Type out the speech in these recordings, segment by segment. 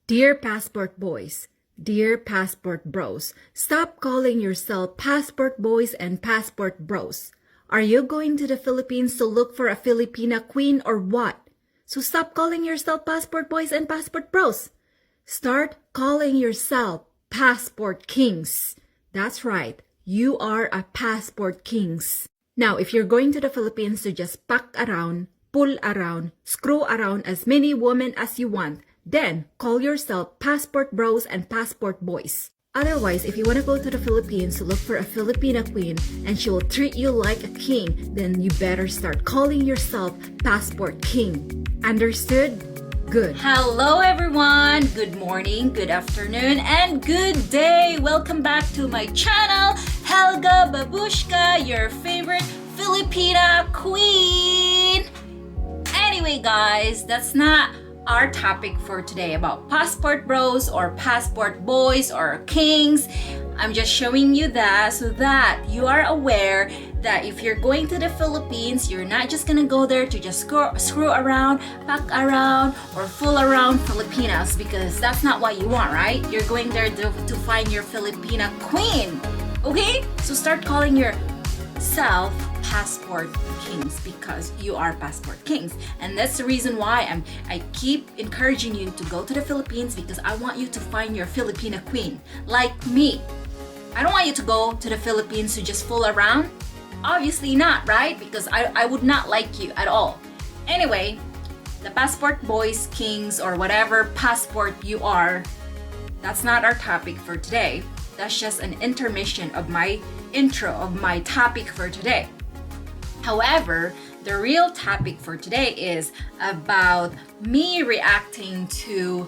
Dear passport boys, dear passport bros, stop calling yourself passport boys and passport bros. Are you going to the Philippines to look for a Filipina queen or what? So stop calling yourself passport boys and passport bros. Start calling yourself passport kings. That's right, you are a passport kings. Now, if you're going to the Philippines to just pack around, pull around, screw around as many women as you want, then call yourself passport bros and passport boys. Otherwise, if you want to go to the Philippines to look for a Filipina queen and she will treat you like a king, then you better start calling yourself passport king. Understood? Good. Hello everyone! Good morning, good afternoon, and good day! Welcome back to my channel, helgababushka, your favorite Filipina queen! Anyway guys, that's not our topic for today about passport bros or passport boys or kings. I'm just showing you that so that you are aware that if you're going to the Philippines, you're not just gonna go there to just screw around, pack around, or fool around Filipinas, because that's not what you want, right? You're going there to find your Filipina queen. Okay? So start calling yourself passport kings because you are passport kings, and that's the reason why I keep encouraging you to go to the Philippines, because I want you to find your Filipina queen like me. I don't want you to go to the Philippines to just fool around. Obviously not, right? Because I would not like you at all. Anyway, the passport boys, kings, or whatever passport you are, that's not our topic for today. That's just an intermission of my intro of my topic for today. However, the real topic for today is about me reacting to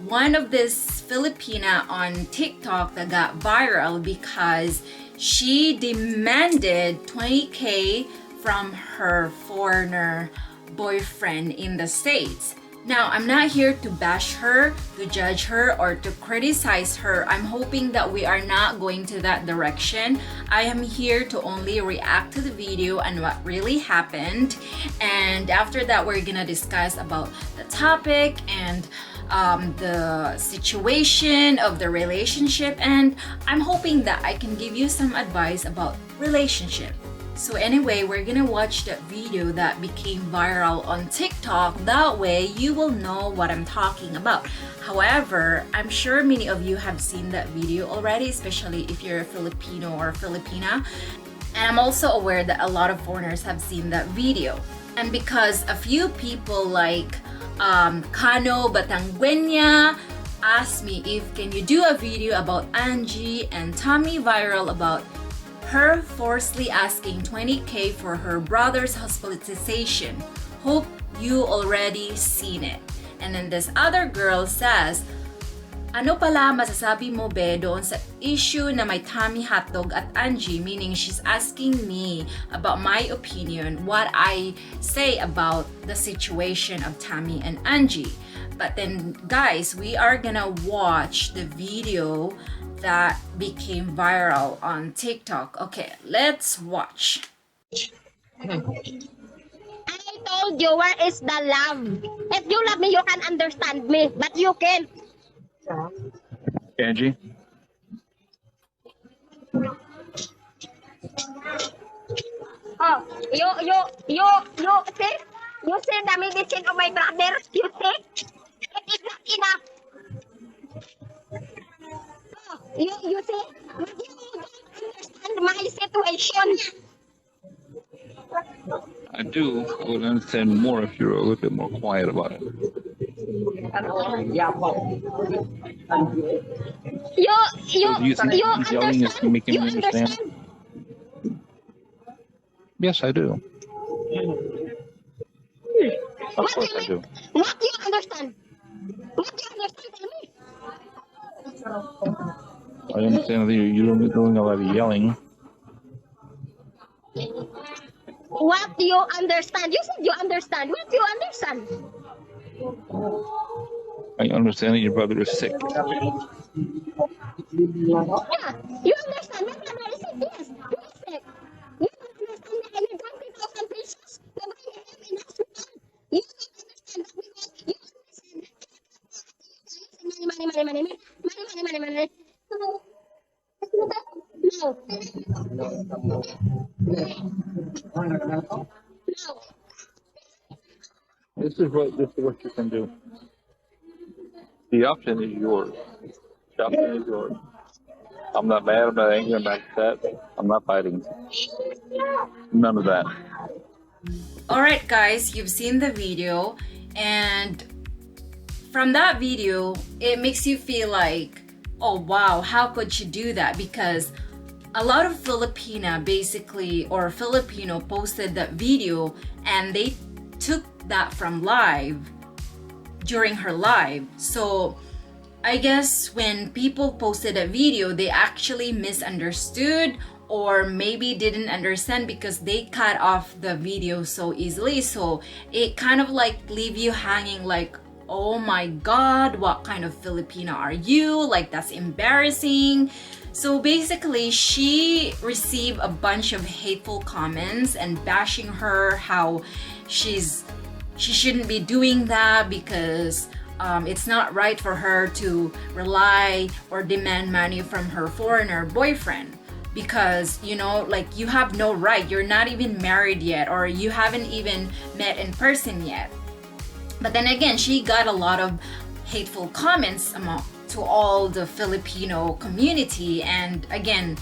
one of this Filipina on TikTok that got viral because she demanded 20K from her foreigner boyfriend in the States. Now, I'm not here to bash her, to judge her, or to criticize her. I'm hoping that we are not going to that direction. I am here to only react to the video and what really happened. And after that, we're gonna discuss about the topic and the situation of the relationship. And I'm hoping that I can give you some advice about relationship. So anyway, we're gonna watch that video that became viral on TikTok. That way, you will know what I'm talking about. However, I'm sure many of you have seen that video already, especially if you're a Filipino or Filipina. And I'm also aware that a lot of foreigners have seen that video. And because a few people like Kano Batangwenya asked me if can you do a video about Angie and Tommy viral about her forcefully asking 20K for her brother's hospitalization. Hope you already seen it. And then this other girl says, ano pala masasabi mo be doon sa issue na may Tommy hotdog at Angie? Meaning she's asking me about my opinion, what I say about the situation of Tommy and Angie. But then guys, we are gonna watch the video that became viral on TikTok. Okay, let's watch. I told you, where is the love? If you love me, you can understand me, but you can't. Angie? Oh, you see? You see the medicine of my brother? You see? It is not enough. Oh, you see? But you don't understand my situation. I do. I would understand more if you were a little bit more quiet about it. You Yelling is understand? making You me understand? understand? Yes, I do. Of What course do I you do. mean? What do you understand? What do you understand? Tell me. I understand that you're doing a lot of yelling. What do you understand? You said you understand. What do you understand? I understand that your brother is sick. Yeah, you understand. My brother is sick. Yes, he is sick. You don't understand that I need 20,000 pesos to bring him in hospital. You don't understand that because you understand. Money. No. This is what you can do. The option is yours. The option is yours. I'm not mad. I'm not angry. I'm not upset. I'm not fighting. None of that. Alright guys, you've seen the video, and from that video it makes you feel like, oh wow, how could she do that? Because a lot of Filipina basically, or Filipino, posted that video and they took that from live, during her live. So I guess when people posted a video, they actually misunderstood or maybe didn't understand because they cut off the video so easily. So it kind of like leave you hanging like, oh my god, what kind of Filipina are you? Like, that's embarrassing. So basically, she received a bunch of hateful comments and bashing her, how she shouldn't be doing that because it's not right for her to rely or demand money from her foreigner boyfriend, because you know, like, you have no right, you're not even married yet, or you haven't even met in person yet. But then again, she got a lot of hateful comments to all the Filipino community, and again,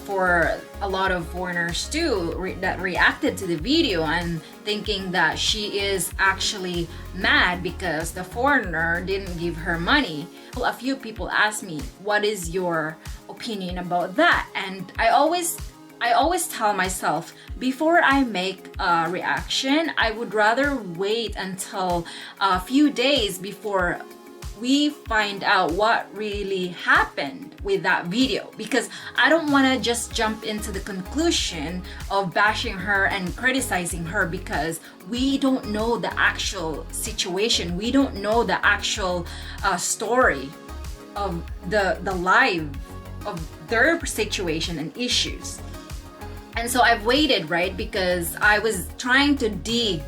for a lot of foreigners too that reacted to the video and thinking that she is actually mad because the foreigner didn't give her money. A few people asked me, what is your opinion about that? And I always tell myself, before I make a reaction, I would rather wait until a few days before we find out what really happened with that video, because I don't want to just jump into the conclusion of bashing her and criticizing her, because we don't know the actual situation, we don't know the actual story of the life of their situation and issues. And so I've waited, right? Because I was trying to dig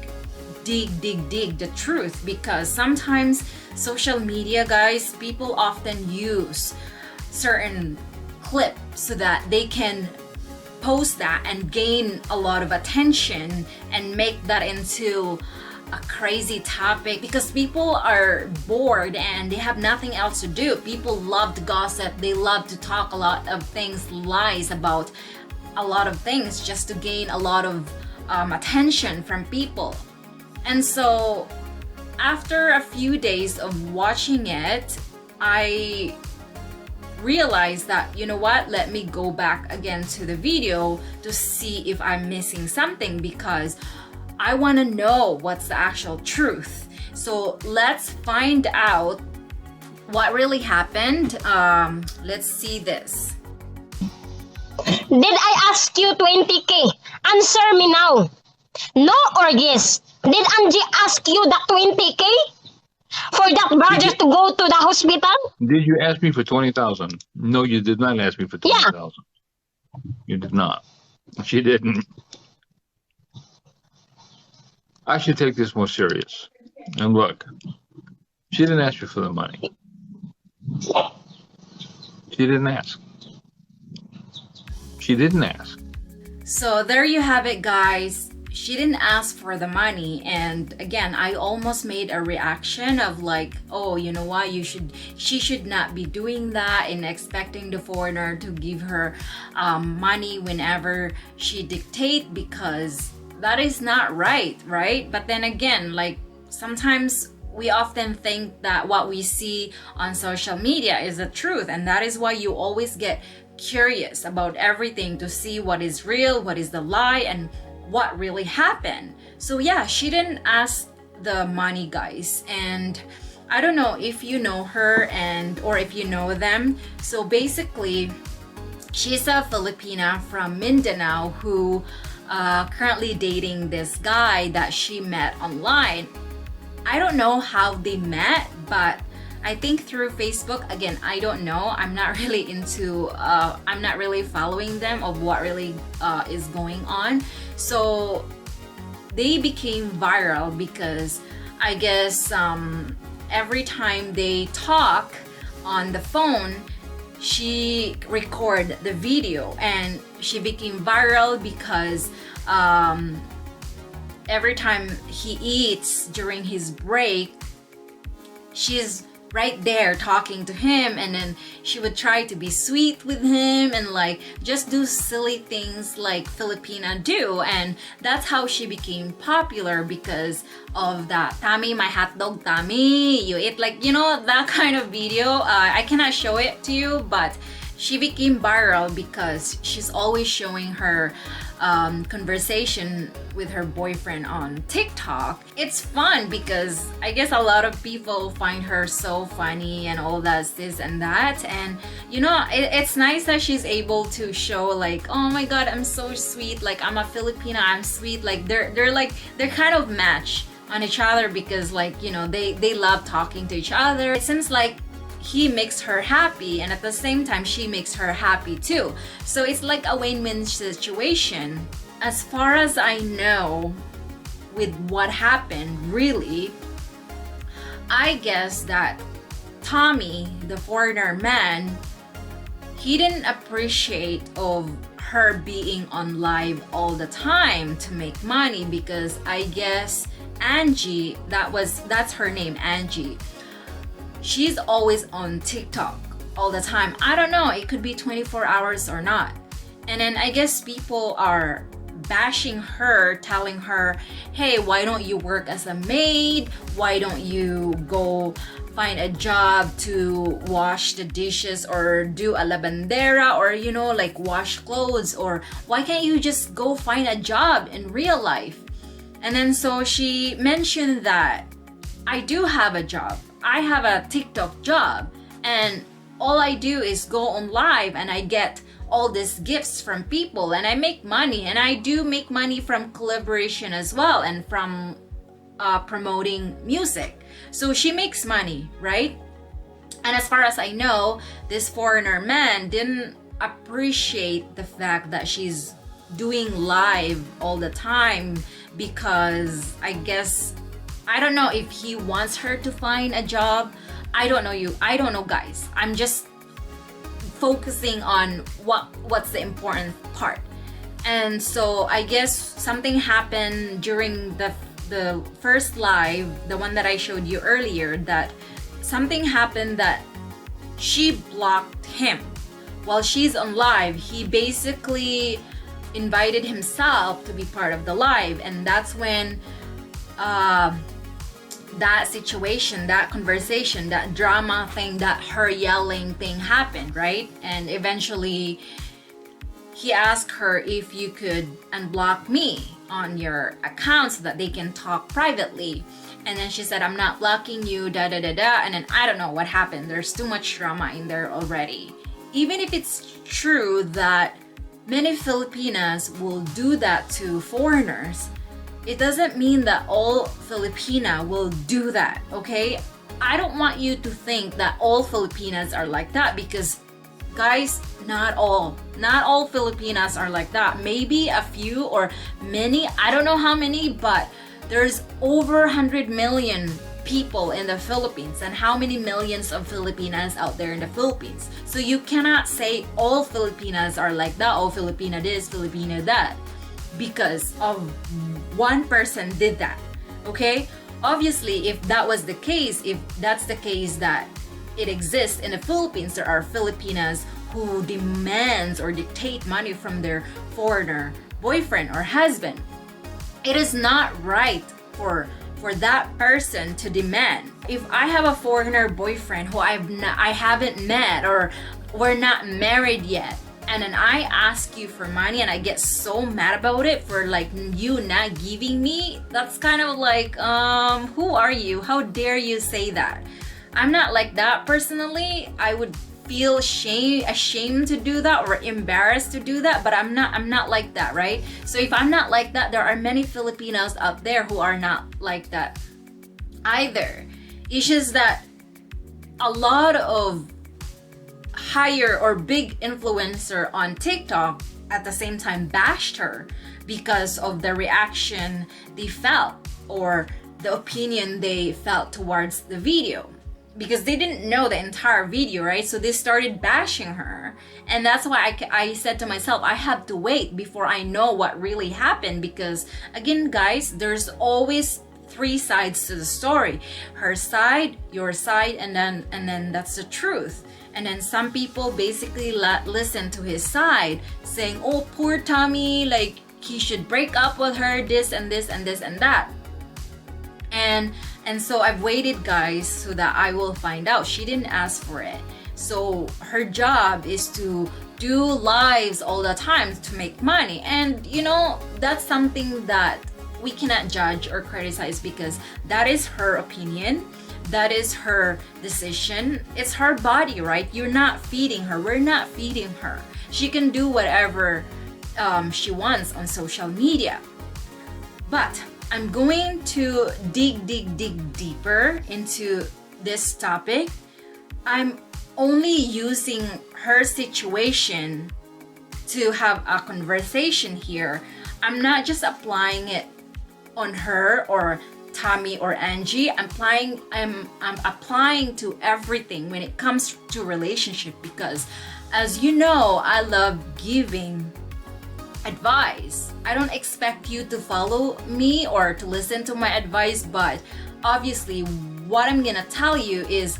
the truth, because sometimes social media, guys, people often use certain clips so that they can post that and gain a lot of attention and make that into a crazy topic, because people are bored and they have nothing else to do. People love to gossip, they love to talk a lot of things, lies about a lot of things, just to gain a lot of attention from people. And so after a few days of watching it, I realized that, you know what, let me go back again to the video to see if I'm missing something, because I want to know what's the actual truth. So let's find out what really happened. Let's see this. Did I ask you 20K? Answer me now. No or yes? Did Angie ask you that 20K? For that brother to go to the hospital? Did you ask me for 20,000? No, you did not ask me for 20,000. You did not. She didn't. I should take this more serious. And look, she didn't ask you for the money. She didn't ask. She didn't ask. So there you have it, guys. She didn't ask for the money, and again, I almost made a reaction of like, oh, you know what, she should not be doing that and expecting the foreigner to give her money whenever she dictate, because that is not right? But then again, like, sometimes we often think that what we see on social media is the truth, and that is why you always get curious about everything to see what is real, what is the lie, and what really happened. So yeah, she didn't ask the money, guys. And I don't know if you know her or if you know them. So basically, she's a Filipina from Mindanao who currently dating this guy that she met online. I don't know how they met, but I think through Facebook. Again, I don't know. I'm not really I'm not really following them of what really is going on. So they became viral because I guess every time they talk on the phone, she record the video, and she became viral because every time he eats during his break, she's right there talking to him, and then she would try to be sweet with him and like just do silly things like Filipina do. And that's how she became popular, because of that Tami, my hot dog Tami, you eat, like, you know, that kind of video. I cannot show it to you, but she became viral because she's always showing her conversation with her boyfriend on TikTok. It's fun because I guess a lot of people find her so funny and all that, this and that. And you know, it's nice that she's able to show like, oh my god, I'm so sweet, like I'm a Filipina, I'm sweet. Like they're kind of match on each other, because like, you know, they love talking to each other. It seems like he makes her happy, and at the same time she makes her happy too. So it's like a win-win situation. As far as I know, with what happened, really, I guess that Tommy, the foreigner man, he didn't appreciate of her being on live all the time to make money, because I guess Angie, that's her name, Angie, she's always on TikTok all the time. I don't know, it could be 24 hours or not. And then I guess people are bashing her, telling her, hey, why don't you work as a maid? Why don't you go find a job to wash the dishes or do a lavandera, or, you know, like wash clothes? Or why can't you just go find a job in real life? And then so she mentioned that I do have a job. I have a TikTok job, and all I do is go on live and I get all these gifts from people, and I make money, and I do make money from collaboration as well, and from promoting music. So she makes money, right? And as far as I know, this foreigner man didn't appreciate the fact that she's doing live all the time, because I guess, I don't know if he wants her to find a job. I don't know guys. I'm just focusing on what's the important part. And so I guess something happened during the first live, the one that I showed you earlier, that something happened that she blocked him while she's on live. He basically invited himself to be part of the live, and that's when that situation, that conversation, that drama thing, that her yelling thing happened, right? And eventually he asked her if you could unblock me on your account so that they can talk privately. And then she said, I'm not blocking you, da da da da. And then I don't know what happened. There's too much drama in there already. Even if it's true that many Filipinas will do that to foreigners, it doesn't mean that all Filipina will do that, okay? I don't want you to think that all Filipinas are like that, because guys, not all Filipinas are like that. Maybe a few or many, I don't know how many, but there's over 100 million people in the Philippines, and how many millions of Filipinas out there in the Philippines. So you cannot say all Filipinas are like that, all Filipina this, Filipina that, because of one person did that, okay? Obviously, if that was the case, if that's the case that it exists in the Philippines, there are Filipinas who demands or dictate money from their foreigner boyfriend or husband. It is not right for that person to demand. If I have a foreigner boyfriend who I haven't met, or we're not married yet, and then I ask you for money and I get so mad about it for like you not giving me, that's kind of like, who are you? How dare you say that? I'm not like that personally. I would feel ashamed to do that, or embarrassed to do that, but I'm not like that, right? So if I'm not like that, there are many Filipinos out there who are not like that either. It's just that a lot of higher or big influencer on TikTok at the same time bashed her because of the reaction they felt, or the opinion they felt towards the video, because they didn't know the entire video, right? So they started bashing her. And that's why I said to myself, I have to wait before I know what really happened, because again, guys, there's always three sides to the story: her side, your side, and then that's the truth. And then some people basically listen to his side, saying, oh, poor Tommy, like he should break up with her, this and this and this and that. And so I've waited, guys, so that I will find out. She didn't ask for it. So her job is to do lives all the time to make money. And you know, that's something that we cannot judge or criticize, because that is her opinion. That is her decision. It's her body, right? You're not feeding her. We're not feeding her. She can do whatever she wants on social media. But I'm going to dig deeper into this topic. I'm only using her situation to have a conversation here. I'm not just applying it on her or Tommy or Angie. I'm applying to everything when it comes to relationship, because as you know, I love giving advice. I don't expect you to follow me or to listen to my advice, but obviously what I'm gonna tell you is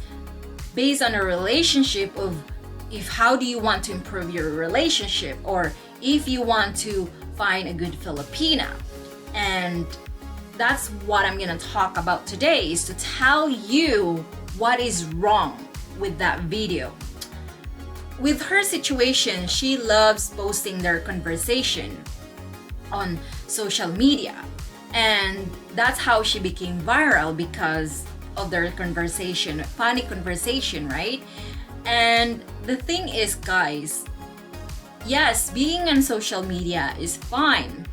based on a relationship of if how do you want to improve your relationship, or if you want to find a good Filipina. And that's what I'm gonna talk about today, is to tell you what is wrong with that video. With her situation, she loves posting their conversation on social media, and that's how she became viral, because of their conversation, funny conversation, right? And the thing is, guys, yes, being on social media is fine.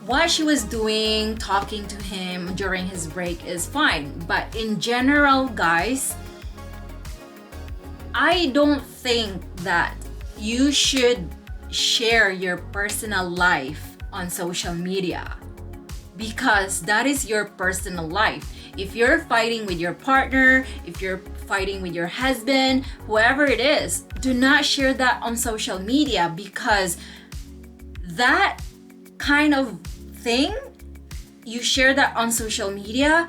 What she was doing, talking to him during his break, is fine. But in general, guys, I don't think that you should share your personal life on social media, because that is your personal life. If you're fighting with your partner, if you're fighting with your husband, whoever it is, do not share that on social media, because that kind of thing, you share that on social media,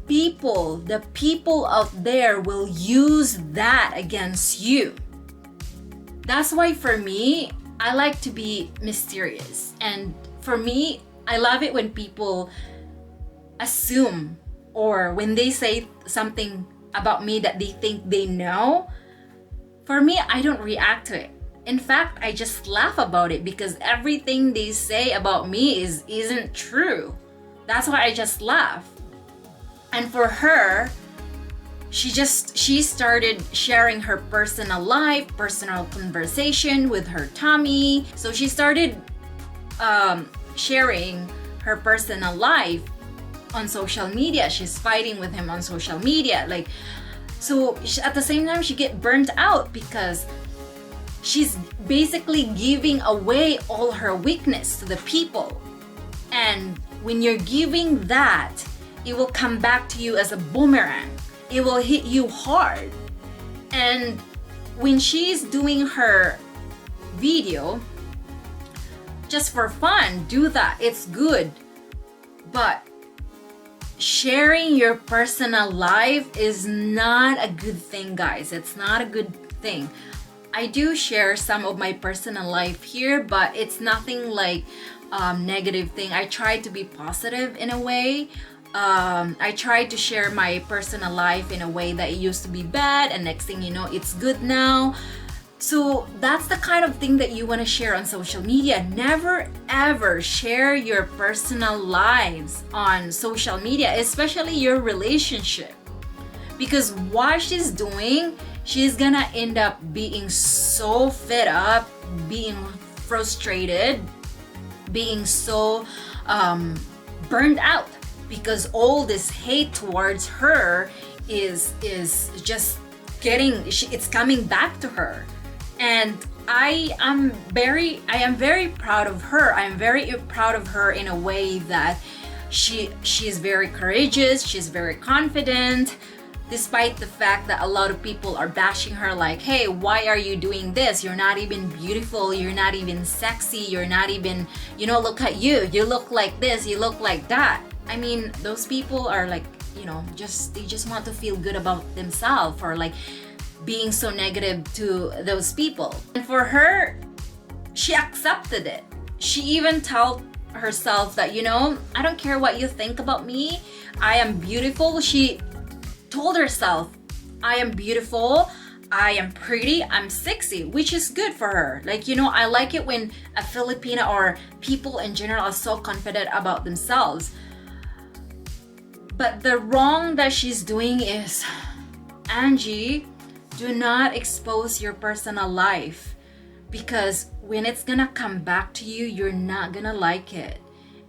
the people out there will use that against you. That's why for me, I like to be mysterious. And for me, I love it when people assume, or when they say something about me that they think they know. For me, I don't react to it. In fact, I just laugh about it, because everything they say about me isn't true. That's why I just laugh. And for her, she started sharing her personal life, personal conversation with her Tommy. So she started sharing her personal life on social media. She's fighting with him on social media. So at the same time, she get burnt out, because she's basically giving away all her weakness to the people. And when you're giving that, it will come back to you as a boomerang. It will hit you hard. And when she's doing her video just for fun, do that. It's good. But sharing your personal life is not a good thing, guys. It's not a good thing. I do share some of my personal life here, but it's nothing like negative thing. I try to be positive in a way. I try to share my personal life in a way that it used to be bad, and next thing you know, it's good now. So that's the kind of thing that you want to share on social media. Never ever share your personal lives on social media, especially your relationship. Because what she's doing, she's gonna end up being so fed up, being frustrated, being so burned out, because all this hate towards her is just it's coming back to her. And I am very proud of her. I am very proud of her in a way that she's very courageous, she's very confident, despite the fact that a lot of people are bashing her like, hey, why are you doing this? You're not even beautiful, you're not even sexy, you're not even, look at you look like this, you look like that. I mean, those people are like, they just want to feel good about themselves for like being so negative to those people. And for her, she accepted it. She even told herself that, I don't care what you think about me, I am beautiful. She told herself, I am beautiful, I am pretty, I'm sexy, which is good for her. Like, I like it when a Filipina or people in general are so confident about themselves. But the wrong that she's doing is, Angie, do not expose your personal life, because when it's gonna come back to you, you're not gonna like it.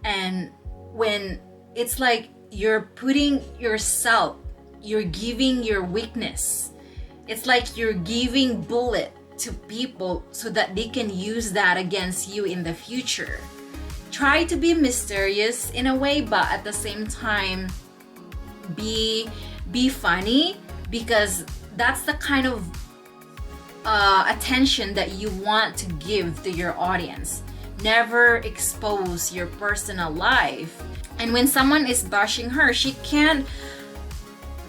And when it's like you're putting yourself, you're giving your weakness, it's like you're giving bullet to people so that they can use that against you in the future. Try to be mysterious in a way, but at the same time be funny, because that's the kind of attention that you want to give to your audience. Never expose your personal life. And when someone is bashing her, she can't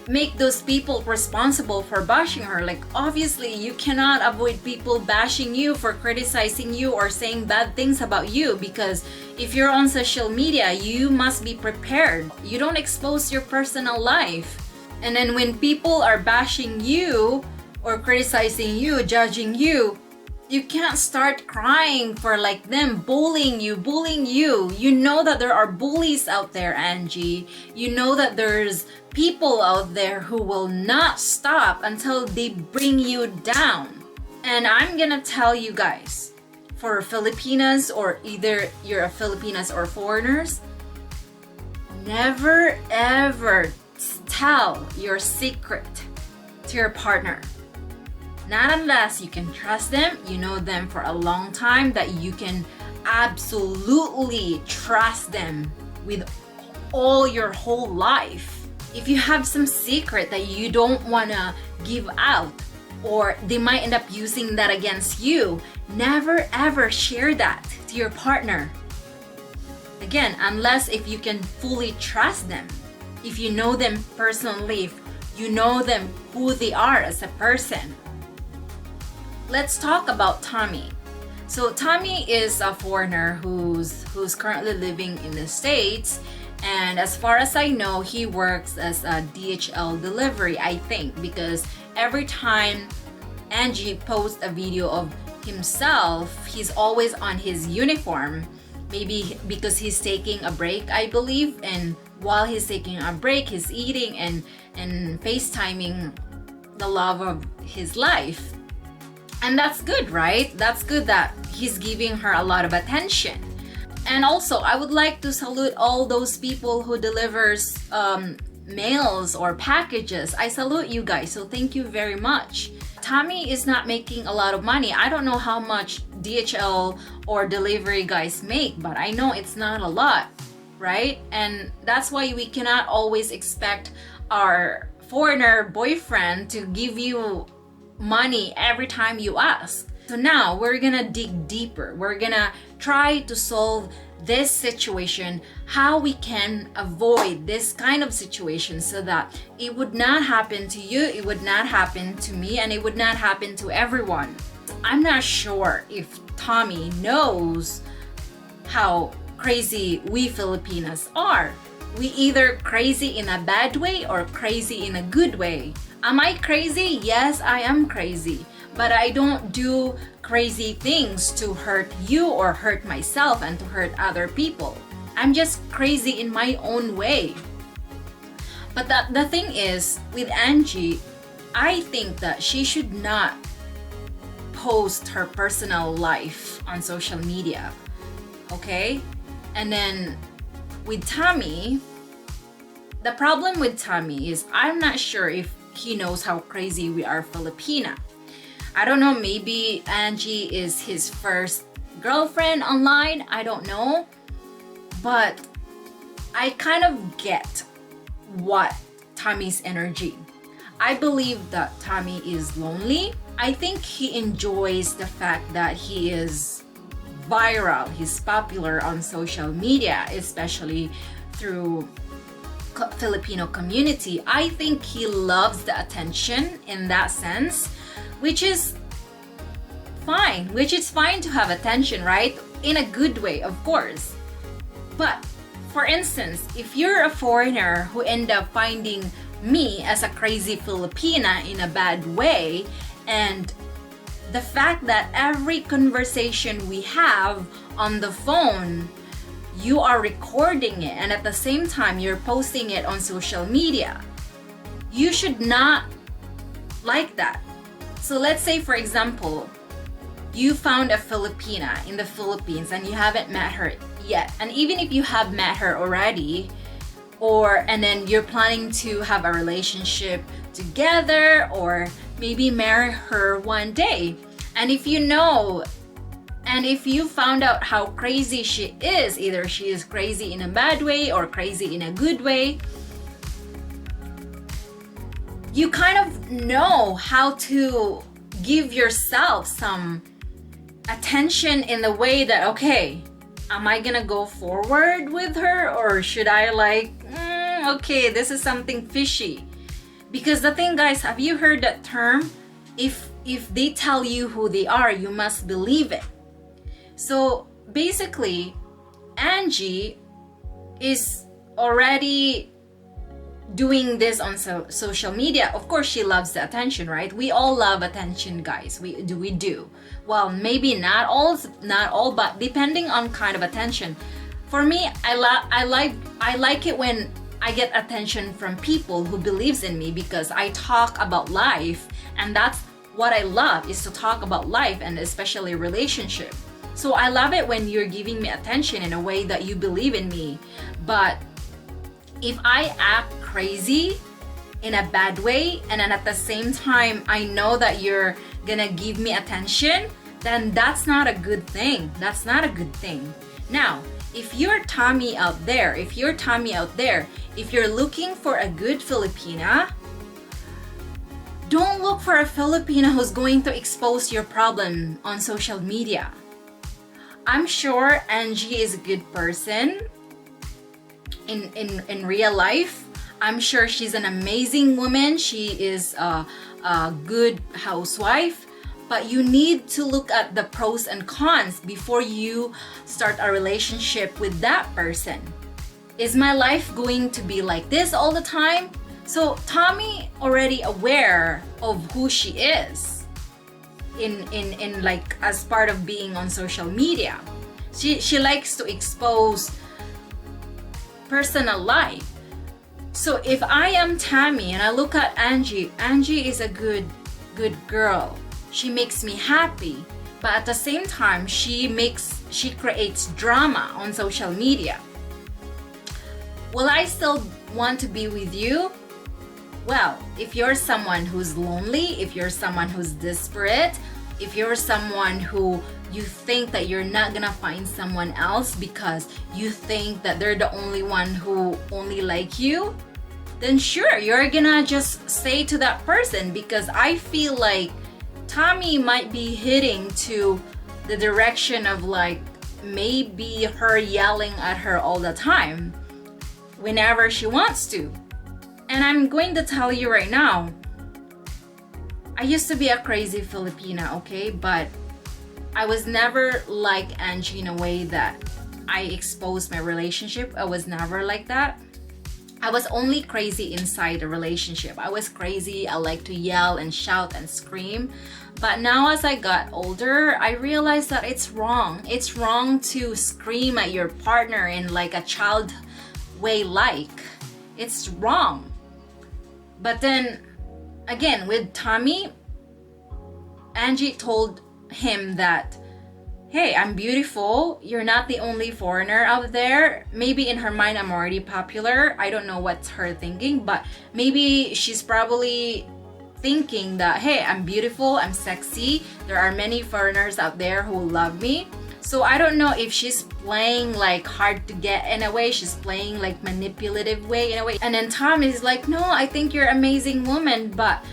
make those people responsible for bashing her. Like, obviously you cannot avoid people bashing you for criticizing you or saying bad things about you, because if you're on social media, you must be prepared. You don't expose your personal life. And then when people are bashing you or criticizing you, judging you, you can't start crying for like them bullying you. You know that there are bullies out there, Angie. You know that there's people out there who will not stop until they bring you down. And I'm gonna tell you guys, for Filipinas, or either you're a Filipinas or foreigners, never ever tell your secret to your partner. Not unless you can trust them, you know them for a long time, that you can absolutely trust them with all your whole life. If you have some secret that you don't want to give out, or they might end up using that against you, never ever share that to your partner. Again, unless if you can fully trust them, if you know them personally, if you know them who they are as a person. Let's talk about Tommy. So Tommy is a foreigner who's currently living in the States, and as far as I know, he works as a DHL delivery, I think, because every time Angie posts a video of himself, he's always on his uniform. Maybe because he's taking a break, I believe, and while he's taking a break, he's eating and FaceTiming the love of his life. And that's good, right? That's good that he's giving her a lot of attention. And also, I would like to salute all those people who delivers mails or packages. I salute you guys, so thank you very much. Tommy is not making a lot of money. I don't know how much DHL or delivery guys make, but I know it's not a lot, right? And that's why we cannot always expect our foreigner boyfriend to give you money every time you ask. So now we're gonna dig deeper. We're gonna try to solve this situation, how we can avoid this kind of situation so that it would not happen to you, it would not happen to me, and it would not happen to everyone. I'm not sure if Tommy knows how crazy we Filipinas are. We either crazy in a bad way or crazy in a good way. Am I crazy? Yes, I am crazy. But I don't do crazy things to hurt you or hurt myself and to hurt other people. I'm just crazy in my own way. But the thing is, with Angie, I think that she should not post her personal life on social media. Okay? And then with Tommy, the problem with Tommy is I'm not sure if he knows how crazy we are Filipina. I don't know, maybe Angie is his first girlfriend online, I don't know. But I kind of get what Tommy's energy. I believe that Tommy is lonely. I think he enjoys the fact that he is viral, he's popular on social media, especially through Filipino community. I think he loves the attention in that sense, which is fine, to have attention, right? In a good way, of course. But for instance, if you're a foreigner who end up finding me as a crazy Filipina in a bad way, and the fact that every conversation we have on the phone, you are recording it, and at the same time you're posting it on social media, you should not like that. So let's say, for example, you found a Filipina in the Philippines and you haven't met her yet, and even if you have met her already, and then you're planning to have a relationship together, or maybe marry her one day, and if you found out how crazy she is, either she is crazy in a bad way or crazy in a good way, you kind of know how to give yourself some attention in the way that, okay, am I gonna go forward with her, or should I okay, this is something fishy? Because the thing, guys, have you heard that term? If they tell you who they are, you must believe it. So basically, Angie is already doing this on social media. Of course, she loves the attention, right? We all love attention, guys. We do. Well, maybe not all, but depending on kind of attention. For me, I like it when I get attention from people who believes in me, because I talk about life, and that's what I love, is to talk about life, and especially relationship. So I love it when you're giving me attention in a way that you believe in me. But if I act crazy in a bad way, and then at the same time I know that you're gonna give me attention, then that's not a good thing. That's not a good thing. Now, if you're Tommy out there, if you're looking for a good Filipina, don't look for a Filipina who's going to expose your problem on social media. I'm sure Angie is a good person in real life. I'm sure she's an amazing woman. She is a good housewife. But you need to look at the pros and cons before you start a relationship with that person. Is my life going to be like this all the time? So Tommy already aware of who she is in like as part of being on social media. She likes to expose personal life. So if I am Tammy and I look at Angie is a good girl. She makes me happy, but at the same time she creates drama on social media. Will I still want to be with you? Well, if you're someone who's lonely, if you're someone who's desperate, if you're someone who you think that you're not gonna find someone else because you think that they're the only one who only like you, then sure, you're gonna just say to that person, because I feel like Tommy might be hitting to the direction of like maybe her yelling at her all the time whenever she wants to. And I'm going to tell you right now, I used to be a crazy Filipina, okay? But I was never like Angie in a way that I exposed my relationship. I was never like that. I was only crazy inside a relationship. I was crazy. I like to yell and shout and scream. But now as I got older, I realized that it's wrong. It's wrong to scream at your partner in like a child way like. It's wrong. But then again, with Tommy, Angie told him that, hey, I'm beautiful. You're not the only foreigner out there. Maybe in her mind, I'm already popular. I don't know what's her thinking, but maybe she's probably thinking that, hey, I'm beautiful, I'm sexy. There are many foreigners out there who love me. So I don't know if she's playing like hard to get in a way, she's playing like manipulative way in a way. And then Tommy is like, no, I think you're an amazing woman, but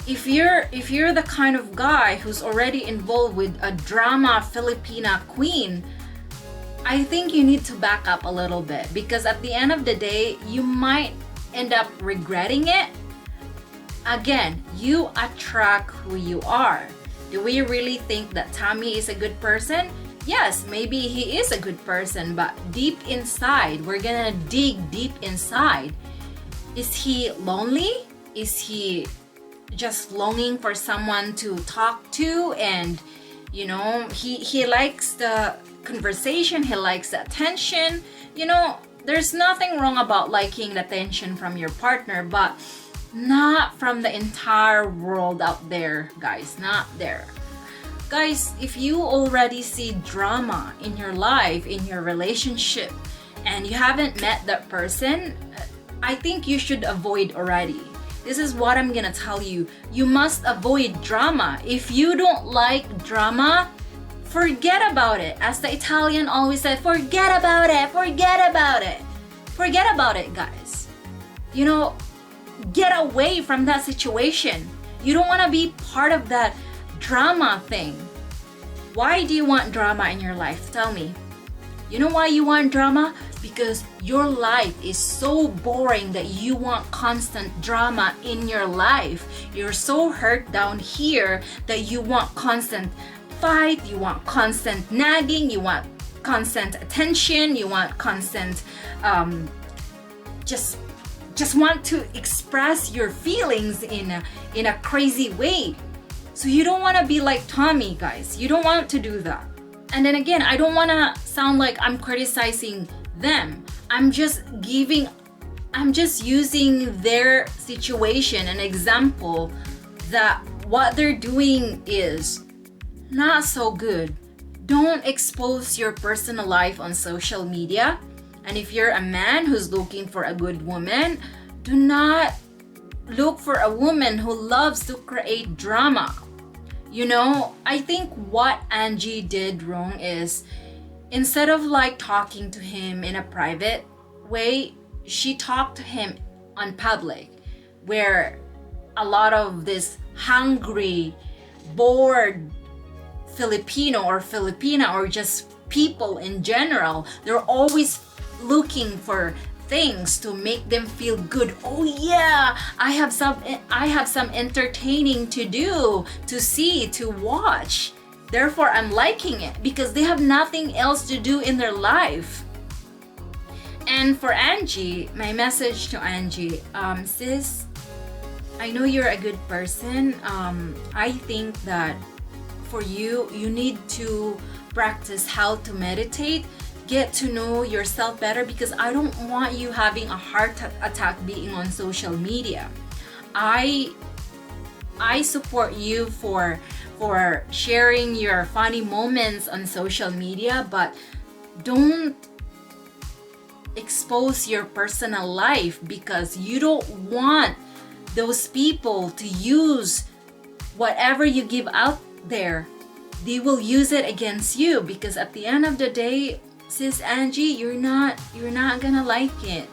if you're the kind of guy who's already involved with a drama Filipina queen, I think you need to back up a little bit, because at the end of the day, you might end up regretting it. Again, you attract who you are. Do we really think that Tommy is a good person? Yes, maybe he is a good person, but deep inside, we're gonna dig deep inside. Is he lonely? Is he just longing for someone to talk to? And you know, he likes the conversation, he likes the attention. You know, there's nothing wrong about liking the attention from your partner, but not from the entire world out there, guys. Not there. Guys, if you already see drama in your life, in your relationship, and you haven't met that person, I think you should avoid already. This is what I'm gonna tell you. You must avoid drama. If you don't like drama, forget about it. As the Italian always said, forget about it, forget about it. Forget about it, guys. You know, get away from that situation. You don't want to be part of that drama thing. Why do you want drama in your life? Tell me. You know why you want drama? Because your life is so boring that you want constant drama in your life. You're so hurt down here that you want constant fight, you want constant nagging, you want constant attention, you want constant just want to express your feelings in a crazy way. So you don't want to be like Tommy, guys. You don't want to do that. And then again, I don't want to sound like I'm criticizing them. I'm just using their situation, an example that what they're doing is not so good. Don't expose your personal life on social media. And if you're a man who's looking for a good woman, do not look for a woman who loves to create drama. You know, I think what Angie did wrong is, instead of like talking to him in a private way, she talked to him on public, where a lot of this hungry, bored Filipino or Filipina, or just people in general, they're always looking for things to make them feel good. Oh yeah, I have some entertaining to do, to see, to watch. Therefore, I'm liking it, because they have nothing else to do in their life. And for Angie, my message to Angie, sis, I know you're a good person. I think that for you, you need to practice how to meditate, get to know yourself better, because I don't want you having a heart attack being on social media. I support you for sharing your funny moments on social media, but don't expose your personal life, because you don't want those people to use whatever you give out there. They will use it against you, because at the end of the day, sis Angie, you're not gonna like it.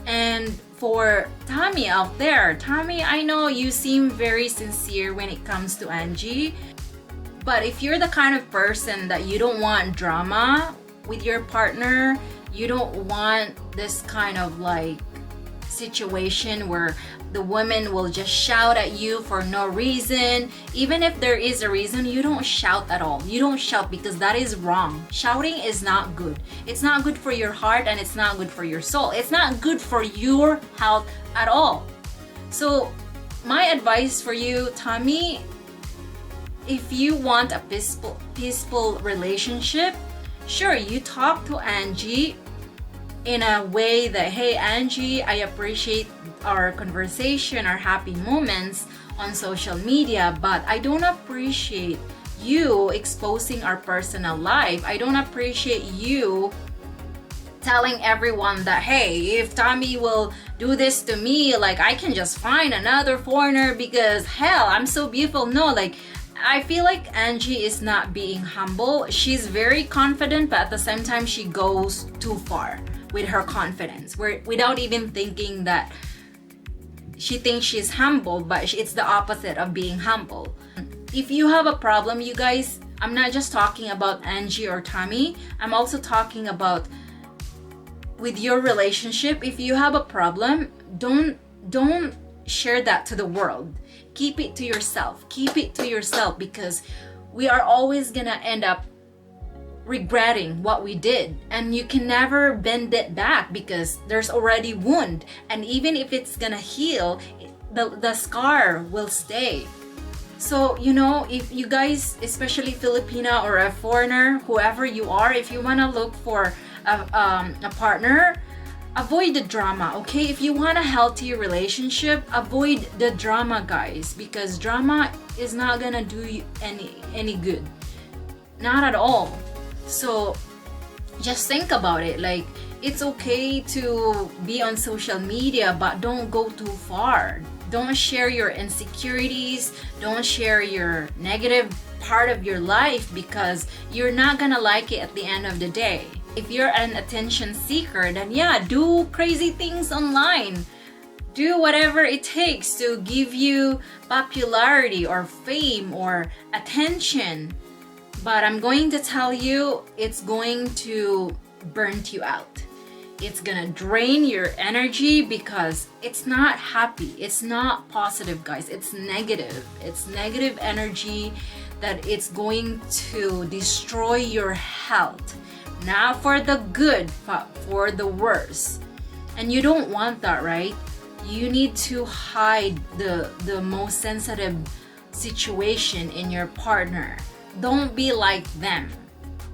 And for Tommy out there, Tommy, I know you seem very sincere when it comes to Angie, but if you're the kind of person that you don't want drama with your partner, you don't want this kind of like situation where the woman will just shout at you for no reason. Even if there is a reason, you don't shout at all. You don't shout, because that is wrong. Shouting is not good. It's not good for your heart, and it's not good for your soul. It's not good for your health at all. So my advice for you, Tommy, if you want a peaceful relationship, sure, you talk to Angie in a way that, hey Angie, I appreciate our conversation, our happy moments on social media, but I don't appreciate you exposing our personal life. I don't appreciate you telling everyone that, hey, if Tommy will do this to me, like I can just find another foreigner because hell, I'm so beautiful. No, like I feel like Angie is not being humble. She's very confident, but at the same time, she goes too far with her confidence, without even thinking that she thinks she's humble, but it's the opposite of being humble. If you have a problem, you guys, I'm not just talking about Angie or Tommy. I'm also talking about with your relationship. If you have a problem, don't share that to the world. Keep it to yourself. Keep it to yourself, because we are always gonna end up regretting what we did, and you can never bend it back because there's already wound, and even if it's gonna heal, the scar will stay. So if you guys, especially Filipina or a foreigner, whoever you are, if you want to look for a partner, avoid the drama, okay? If you want a healthy relationship, avoid the drama, guys, because drama is not gonna do you any good, not at all. So just think about it. Like, it's okay to be on social media, but don't go too far. Don't share your insecurities, don't share your negative part of your life, because you're not gonna like it at the end of the day. If you're an attention seeker, then yeah, do crazy things online. Do whatever it takes to give you popularity or fame or attention. But I'm going to tell you, it's going to burn you out. It's gonna drain your energy because it's not happy. It's not positive, guys. It's negative. It's negative energy that it's going to destroy your health. Not for the good, but for the worse. And you don't want that, right? You need to hide the most sensitive situation in your partner. Don't be like them.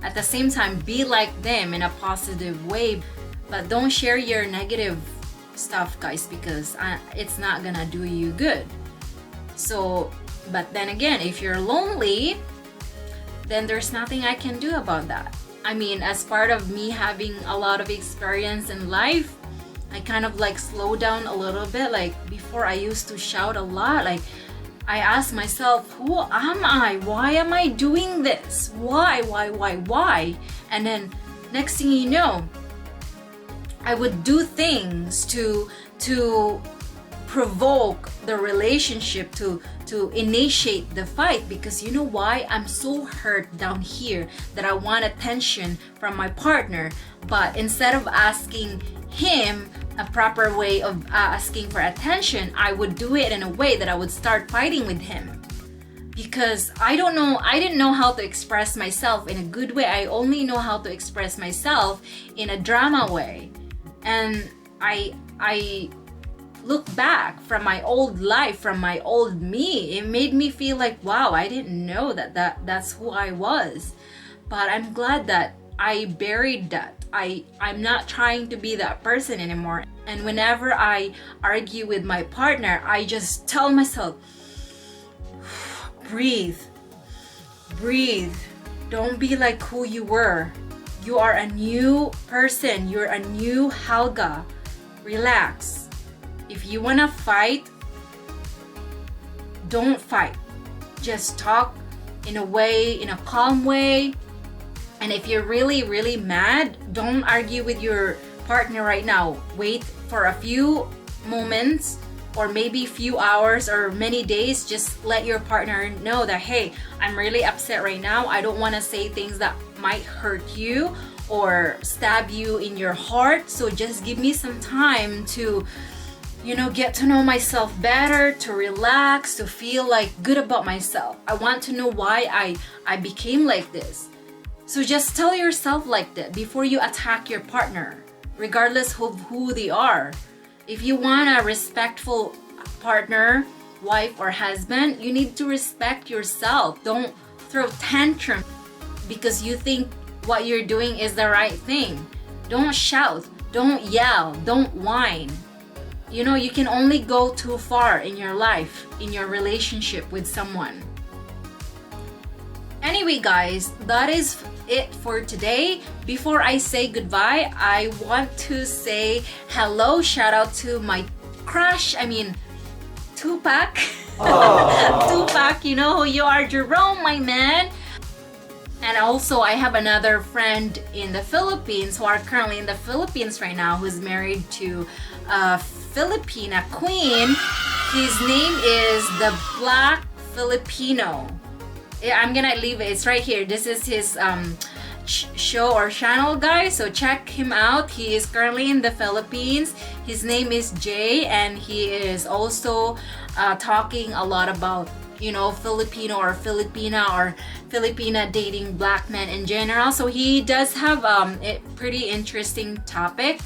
At the same time, be like them in a positive way. But don't share your negative stuff, guys, because it's not gonna do you good. So, but then again, if you're lonely, then there's nothing I can do about that. I mean, as part of me having a lot of experience in life, I kind of like slow down a little bit. Like before, I used to shout a lot. Like I asked myself, who am I? Why am I doing this? Why? And then next thing you know, I would do things to provoke the relationship, to initiate the fight, because you know why? I'm so hurt down here that I want attention from my partner. But instead of asking him a proper way of asking for attention, I would do it in a way that I would start fighting with him, because I didn't know how to express myself in a good way. I only know how to express myself in a drama way. And I look back from my old life, from my old me. It made me feel like, wow, I didn't know that's who I was. But I'm glad that I buried that. I'm not trying to be that person anymore. And whenever I argue with my partner, I just tell myself, breathe. Don't be like who you were. You are a new person. You're a new Helga. Relax. If you want to fight, don't fight. Just talk in a calm way. And if you're really, really mad, don't argue with your partner right now. Wait for a few moments, or maybe few hours or many days. Just let your partner know that, hey, I'm really upset right now. I don't want to say things that might hurt you or stab you in your heart. So just give me some time to, get to know myself better, to relax, to feel like good about myself. I want to know why I became like this. So just tell yourself like that before you attack your partner, regardless of who they are. If you want a respectful partner, wife or husband, you need to respect yourself. Don't throw tantrum because you think what you're doing is the right thing. Don't shout, don't yell, don't whine. You can only go too far in your life, in your relationship with someone. Anyway, guys, that is it for today. Before I say goodbye, I want to say hello, shout out to my crush, Tupac. Tupac back. You know who you are, Jerome, my man. And also, I have another friend in the Philippines who are currently in the Philippines right now who's married to a Filipina queen. His name is the Black Filipino. I'm gonna leave it. It's right here. This is his show or channel, guys. So check him out. He is currently in the Philippines. His name is Jay, and he is also talking a lot about, you know, Filipino or Filipina or Filipina dating black men in general. So he does have a pretty interesting topic.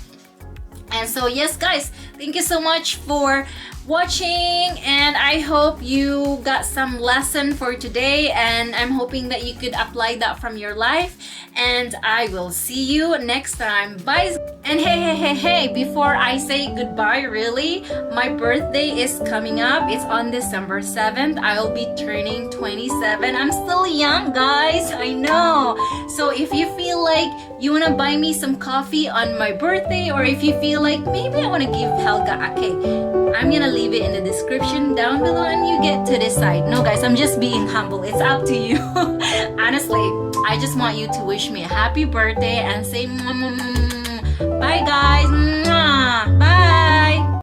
And so yes, guys, thank you so much for watching, and I hope you got some lesson for today, and I'm hoping that you could apply that from your life, and I will see you next time. Bye. And hey, before I say goodbye, really, my birthday is coming up. It's on December 7th. I'll be turning 27. I'm still young, guys, I know. So if you feel like you want to buy me some coffee on my birthday, or if you feel like maybe I want to give Helga a cake, I'm gonna leave it in the description down below and you get to decide. No, guys, I'm just being humble. It's up to you. Honestly, I just want you to wish me a happy birthday and say